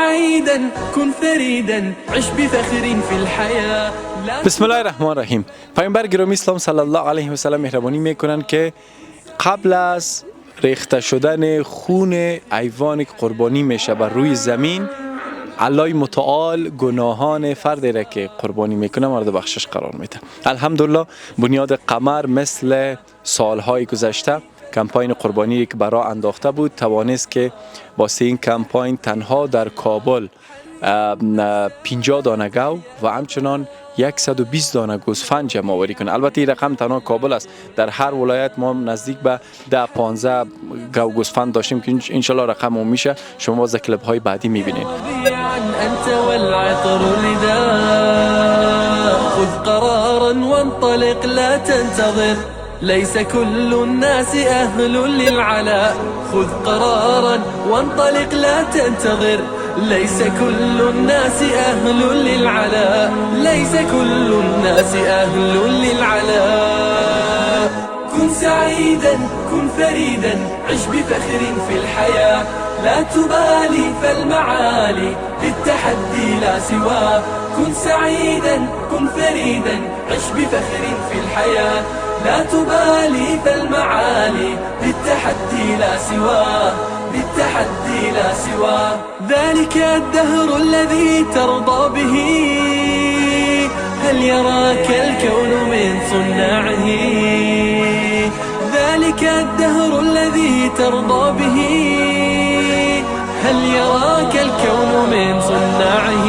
سعيدا كن فريدا عش بفخر في الحياة. بسم الله الرحمن الرحیم. پیامبر گرامی اسلام صلی الله علیه و سلم مهربانی میکنند که قبل از ریخته شدن خون حیوانی که قربانی میشه بر روی زمین، الله متعال گناهان فردی را که قربانی میکنه مورد بخشش قرار میده. الحمدلله بنیاد قمر مثل سالهای گذشته کمپاین قربانی که برای انداخته بود توانست که واسه این کمپاین تنها در کابل 50 دانه گاو و همچنان 120 دانه گوسفند جمع آوری کنه. البته این رقم تنها کابل است. در هر ولایت ما نزدیک به 10-15 گاو گوسفند داشتیم که انشالله رقم اون میشه. شما باز کلیپ های بعدی میبینید. انت والعطر الرداء خذ قرارا وانطلق لا تنتظر ليس كل الناس أهل للعلاء خذ قرارا وانطلق لا تنتظر ليس كل الناس أهل للعلاء ليس كل الناس أهل للعلاء. كن سعيدا كن فريدا عش بفخر في الحياة لا تبالي فالمعالي بالتحدي لا سواه. كن سعيدا كن فريدا عش بفخر في الحياة لا تبالي فالمعالي بالتحدي لا سواه بالتحدي لا سواه. ذلك الدهر الذي ترضى به هل يراك الكون من صناعه ذلك الدهر الذي ترضى به هل يراك الكون من صناعه.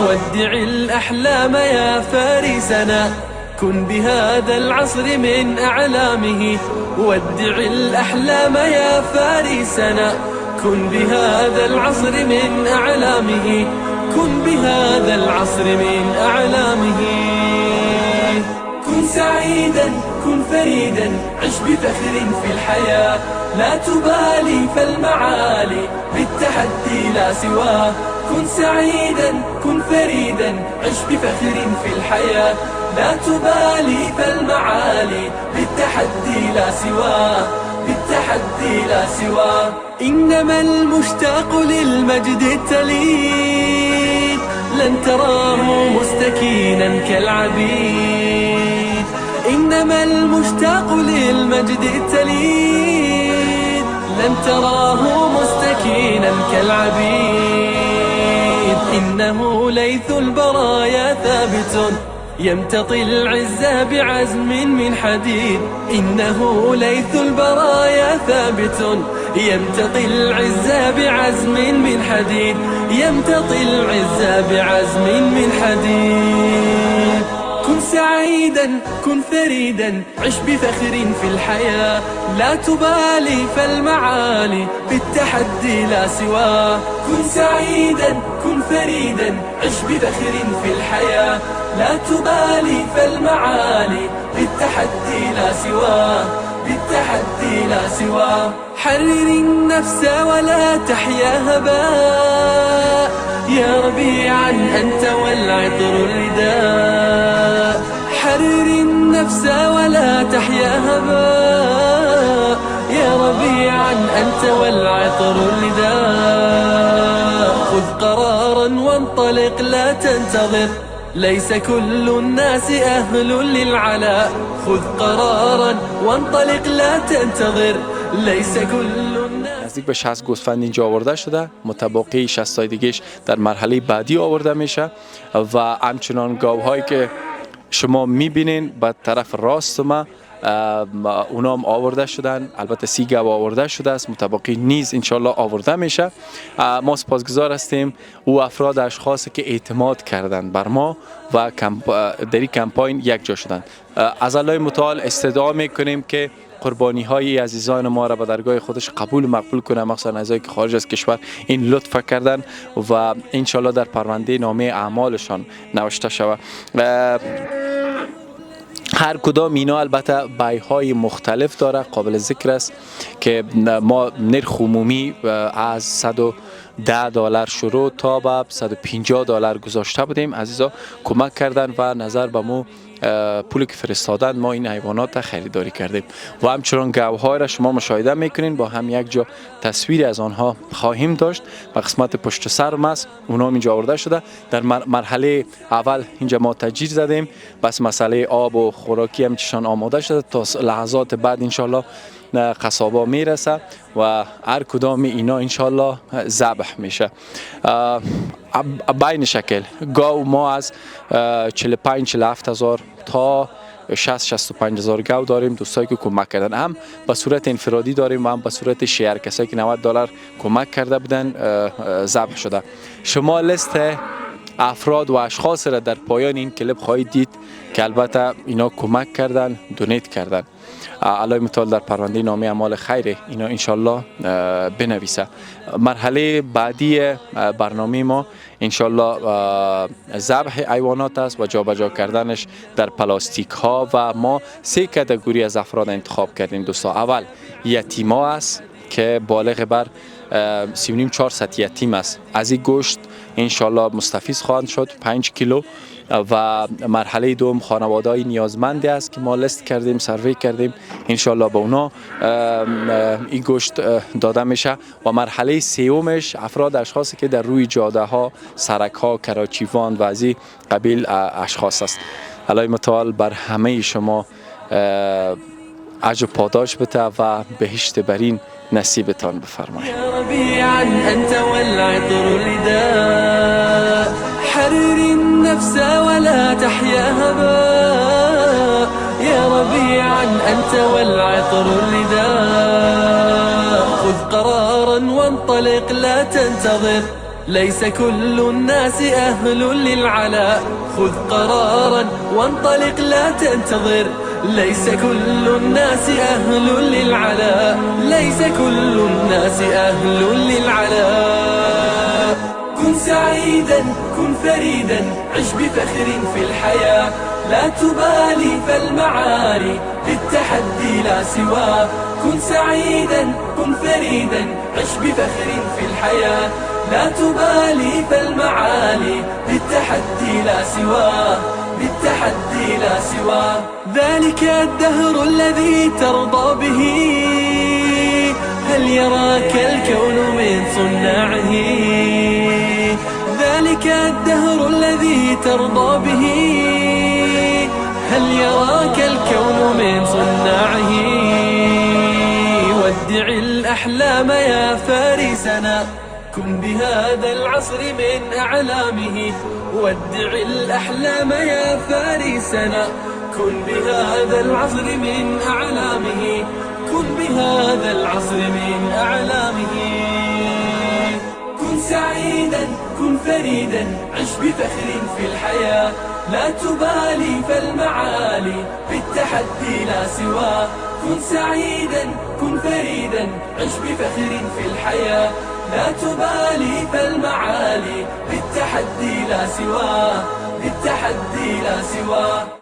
ودع الأحلام يا فارسنا كن بهذا العصر من أعلامه ودع الأحلام يا فارسنا كن بهذا العصر من أعلامه كن بهذا العصر من أعلامه. كن سعيدا كن فريدا عش بفخر في الحياة لا تبالي فالمعالي بالتحدي لا سواه. كن سعيدا كن فريدا عش بفخر في الحياة لا تبالي فالمعالي بالتحدي لا سواه بالتحدي لا سواه. إنما المشتاق للمجد التليد لن تراه مستكينا كالعبيد إنما المشتاق للمجد التليد لن تراه مستكينا كالعبيد. إنه ليث البرايا ثابت يمتطي العز بعزم من حديد إنه ليث البرايا ثابت يمتطي العز بعزم من حديد يمتطي العز بعزم من حديد. كن سعيدا كن فريدا عش بفخر في الحياة لا تبالي فالمعالي بالتحدي لا سواه. كن سعيدا كن فريدا عش بفخر في الحياة لا تبالي فالمعالي بالتحدي لا سواه بالتحدي لا سواه. حرر النفس ولا تحيا هباء يا ربيعا أنت والعطر الرداء حرر النفس ولا تحيا هباء يا ربيعا أنت والعطر الرداء خذ قرارا وانطلق لا تنتظر ليس كل الناس أهل للعلاء خذ قرارا وانطلق لا تنتظر ليس كل الناس. نزدیک به 60 گوسفند اینجا آورده شده. متبقی 60 دیگه‌اش در مرحله بعدی آورده میشه و همچنان گاوهایی که شما میبینین به طرف راست ما اونا هم آورده شدن. البته 30 گاو آورده شده است. متبقی نیز انشالله آورده میشه. ما سپاسگزار هستیم او افراد اشخاصی که اعتماد کردن بر ما و در این کمپاین یک جا شدن. از الله متعال استدعا میکنیم که قربانی های عزیزان ما را به درگاه خودش قبول و مقبول کنه، مخصوصا عزیزایی که خارج از کشور این لطف کردن و انشالله در پرونده نامه اعمالشان نوشته شود. هر کدام اینا البته بی‌های مختلف داره. قابل ذکر است که ما نرخ عمومی از $110 شروع تا به $150 گذاشته بودیم. عزیزا کمک کردن و نظر به مو پولی که فرستادن ما این حیوانات خریداری کردیم و همچنان گاوهای را شما مشاهده میکنین. با هم یک جا تصویری از آنها خواهیم داشت و قسمت پشت سرم است اونا اینجا آورده شده. در مرحله اول اینجا ما تجهیز زدیم، بس مسئله آب و خوراکی هم چشان آماده شده تا لحظات بعد انشالله قصابا میرسه و هر کدام اینا انشالله ذبح میشه. بین شکل گاو ما از 45-47 هزار تا 60-65 هزار گاو داریم. دوستایی که کمک کردن هم به صورت انفرادی داریم و هم به صورت شیر، کسایی که $90 کمک کرده بودن ذبح شده. شما لیست افراد و اشخاص را در پایان این کلیپ خواهید دید که البته اینا کمک کردن، دونیت کردن. علای متعال در پرونده نامه اعمال خیر اینا انشالله بنویسه. مرحله بعدی برنامه ما انشالله ذبح حیوانات است و جابجا کردنش در پلاستیک ها و ما 3 کاتگوری از افراد انتخاب کردیم دوستا. اول یتیما است که بالغ بر 3.5-400 یتیم است. از این گوشت انشالله مستفید خواهند شد 5 کیلو. و مرحله دوم خانواده های نیازمند است که ما لیست کردیم، سروی کردیم، انشالله به اونا این گوشت داده میشه. و مرحله سومش افراد اشخاصی که در روی جاده ها، سرک ها، کراچیوان و از این قبیل اشخاص است. الهی متعال بر همه شما اجر پاداش بده و بهشت برین نصیبتان بفرمایید. حرر النفس ولا تحيا هباء يا ربيعا أنت والعطر الرداء. خذ قرارا وانطلق لا تنتظر، ليس كل الناس أهل للعلاء. خذ قرارا وانطلق لا تنتظر، ليس كل الناس أهل للعلاء. ليس كل الناس أهل للعلاء. كن سعيدا كن فريدا عش بفخر في الحياة، لا تبالي فالمعالي للتحدي لا سواه. كن سعيدا كن فريدا عش بفخر في الحياة، لا تبالي فالمعالي للتحدي لا سواه. للتحدي لا سواه. ذلك الدهر الذي ترضى به، هل يراك الكون من صناعه؟ ذلك الدهر الذي ترضى به، هل يراك الكون من صناعه؟ ودع الأحلام يا فارسنا، كن بهذا العصر من أعلامه. ودع الأحلام يا فارسنا، كن بهذا العصر من أعلامه. كن بهذا العصر من أعلامه. كن سعيدا كن فريدا عش بفخر في الحياة، لا تبالي فالمعالي بالتحدي لا سواه. كن سعيدا كن فريدا عش بفخر في الحياة، لا تبالي فالمعالي بالتحدي لا سواه. بالتحدي لا سواه.